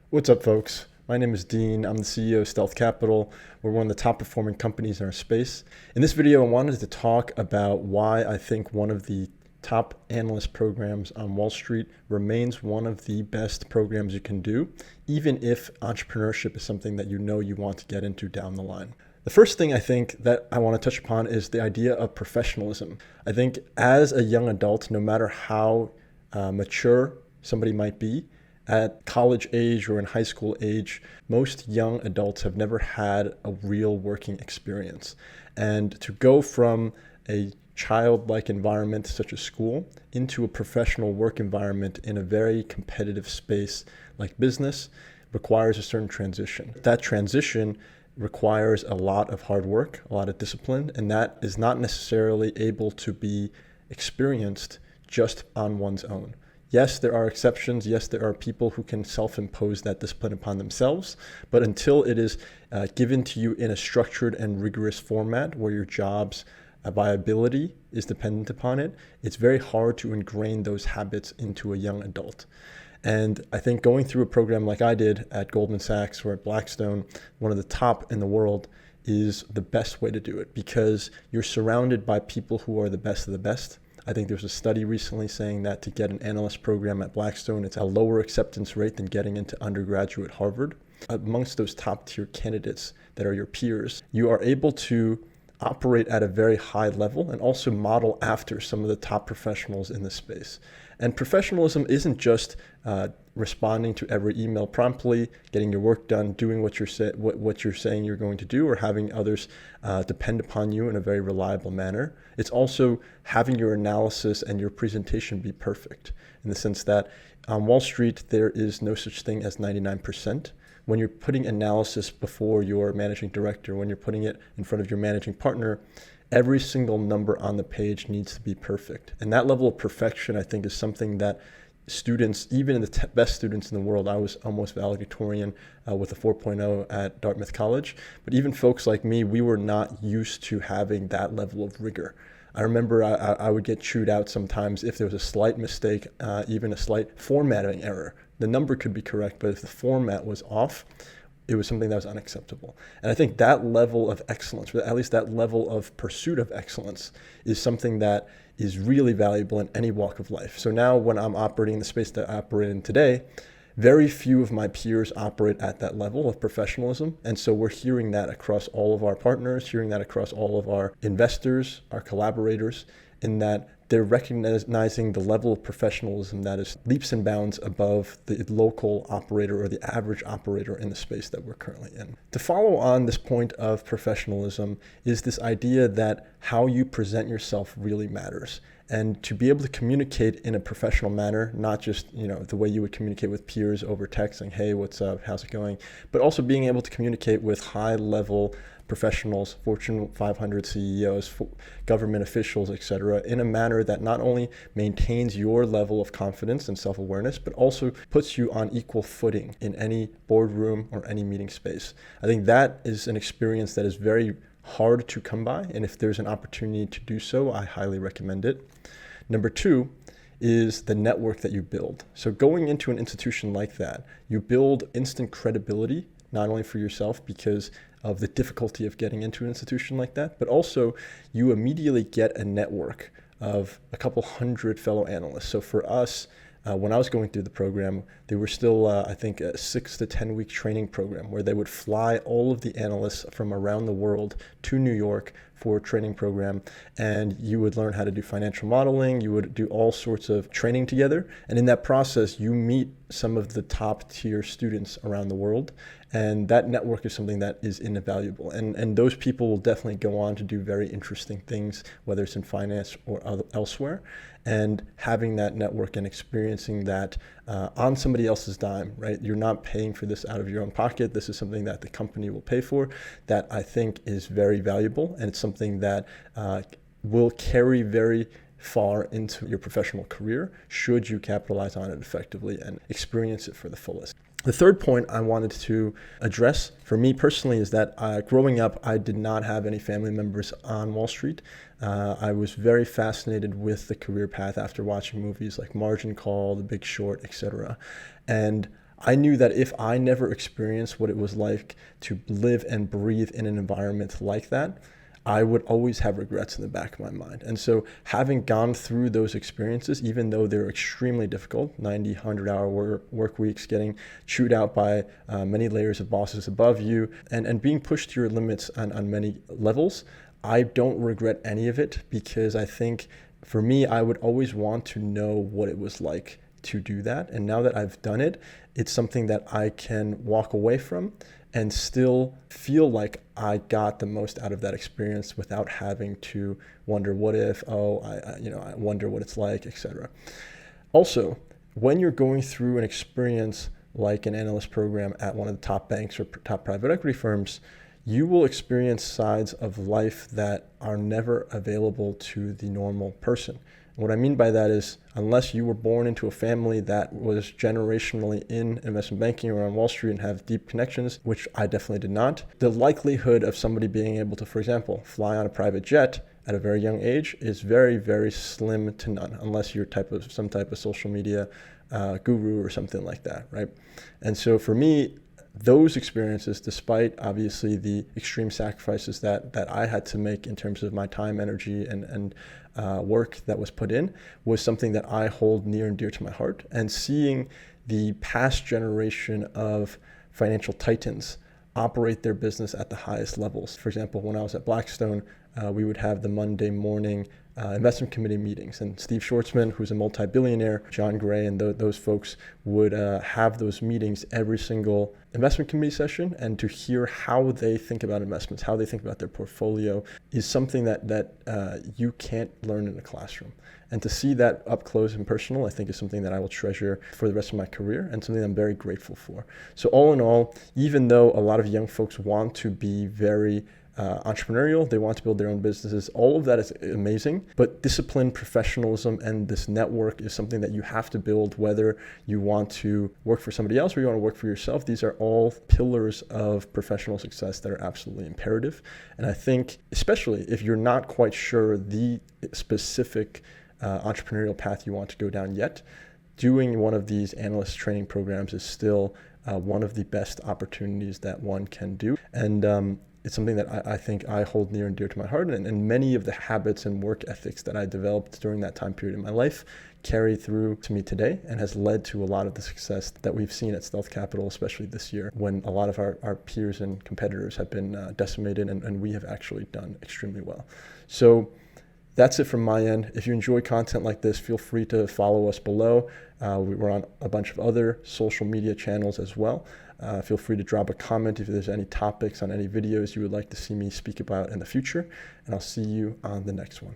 What's up, folks? My name is Dean. I'm the CEO of Stealth Capital. We're one of the top performing companies in our space. In this video, I wanted to talk about why I think one of the top analyst programs on Wall Street remains one of the best programs you can do, even if entrepreneurship is something that you know you want to get into down the line. The first thing I think that I want to touch upon is the idea of professionalism. I think as a young adult, no matter how mature somebody might be, at college age or in high school age, most young adults have never had a real working experience. And to go from a childlike environment such as school into a professional work environment in a very competitive space like business requires a certain transition. That transition requires a lot of hard work, a lot of discipline, and that is not necessarily able to be experienced just on one's own. Yes, there are exceptions. Yes, there are people who can self-impose that discipline upon themselves. But until it is given to you in a structured and rigorous format where your job's viability is dependent upon it, it's very hard to ingrain those habits into a young adult. And I think going through a program like I did at Goldman Sachs or at Blackstone, one of the top in the world, is the best way to do it because you're surrounded by people who are the best of the best. I think there's a study recently saying that to get an analyst program at Blackstone, it's a lower acceptance rate than getting into undergraduate Harvard. Amongst those top tier candidates that are your peers, you are able to operate at a very high level and also model after some of the top professionals in the space. And professionalism isn't just responding to every email promptly, getting your work done, doing what you're saying you're going to do, or having others depend upon you in a very reliable manner. It's also having your analysis and your presentation be perfect in the sense that on Wall Street, there is no such thing as 99%. When you're putting analysis before your managing director, when you're putting it in front of your managing partner, every single number on the page needs to be perfect. And that level of perfection, I think, is something that students, even the best students in the world, I was almost valedictorian with a 4.0 at Dartmouth College, but even folks like me, we were not used to having that level of rigor. I remember I would get chewed out sometimes if there was a slight mistake, even a slight formatting error. The number could be correct, but if the format was off, it was something that was unacceptable. And I think that level of excellence, or at least that level of pursuit of excellence, is something that is really valuable in any walk of life. So now when I'm operating in the space that I operate in today, very few of my peers operate at that level of professionalism. And so we're hearing that across all of our partners, hearing that across all of our investors, our collaborators, in that they're recognizing the level of professionalism that is leaps and bounds above the local operator or the average operator in the space that we're currently in. To follow on this point of professionalism is this idea that how you present yourself really matters. And to be able to communicate in a professional manner, not just, the way you would communicate with peers over text, saying, hey, what's up, how's it going? But also being able to communicate with high-level professionals, Fortune 500 CEOs, government officials, etc., in a manner that not only maintains your level of confidence and self-awareness, but also puts you on equal footing in any boardroom or any meeting space. I think that is an experience that is very hard to come by, and if there's an opportunity to do so, I highly recommend it. Number two is the network that you build. So going into an institution like that, you build instant credibility, not only for yourself because of the difficulty of getting into an institution like that, but also you immediately get a network of a couple hundred fellow analysts. So for us, when I was going through the program, they were still, I think, a 6 to 10 week training program where they would fly all of the analysts from around the world to New York for a training program. And you would learn how to do financial modeling. You would do all sorts of training together. And in that process, you meet some of the top tier students around the world. And that network is something that is invaluable. And those people will definitely go on to do very interesting things, whether it's in finance or elsewhere. And having that network and experiencing that on somebody else's dime, right? You're not paying for this out of your own pocket. This is something that the company will pay for that I think is very valuable. And it's something that will carry very far into your professional career should you capitalize on it effectively and experience it for the fullest. The third point I wanted to address for me personally is that growing up, I did not have any family members on Wall Street. I was very fascinated with the career path after watching movies like Margin Call, The Big Short, etc. And I knew that if I never experienced what it was like to live and breathe in an environment like that, I would always have regrets in the back of my mind. And so having gone through those experiences, even though they're extremely difficult, 90, 100-hour work weeks, getting chewed out by many layers of bosses above you, and being pushed to your limits on many levels, I don't regret any of it, because I think for me, I would always want to know what it was like to do that. And now that I've done it, it's something that I can walk away from and still feel like I got the most out of that experience without having to wonder what if, I wonder what it's like, etc. Also, when you're going through an experience like an analyst program at one of the top banks or top private equity firms, you will experience sides of life that are never available to the normal person. What I mean by that is, unless you were born into a family that was generationally in investment banking or on Wall Street and have deep connections, which I definitely did not, the likelihood of somebody being able to, for example, fly on a private jet at a very young age is very, very slim to none, unless you're some type of social media guru or something like that, right? And so for me, those experiences, despite obviously the extreme sacrifices that I had to make in terms of my time, energy, and work that was put in, was something that I hold near and dear to my heart. And seeing the past generation of financial titans operate their business at the highest levels. For example, when I was at Blackstone, we would have the Monday morning investment committee meetings, and Steve Schwartzman, who's a multi-billionaire, John Gray, and those folks would have those meetings every single investment committee session. And to hear how they think about investments, how they think about their portfolio, is something that you can't learn in a classroom. And to see that up close and personal, I think is something that I will treasure for the rest of my career, and something I'm very grateful for. So all in all, even though a lot of young folks want to be very entrepreneurial, they want to build their own businesses, all of that is amazing, but discipline, professionalism, and this network is something that you have to build, whether you want to work for somebody else or you want to work for yourself. These are all pillars of professional success that are absolutely imperative. And I think, especially if you're not quite sure the specific entrepreneurial path you want to go down yet, doing one of these analyst training programs is still one of the best opportunities that one can do. And it's something that I think I hold near and dear to my heart, and many of the habits and work ethics that I developed during that time period in my life carry through to me today, and has led to a lot of the success that we've seen at Stealth Capital, especially this year, when a lot of our peers and competitors have been decimated, and we have actually done extremely well. So that's it from my end. If you enjoy content like this, feel free to follow us below. We're on a bunch of other social media channels as well. Feel free to drop a comment if there's any topics on any videos you would like to see me speak about in the future, and I'll see you on the next one.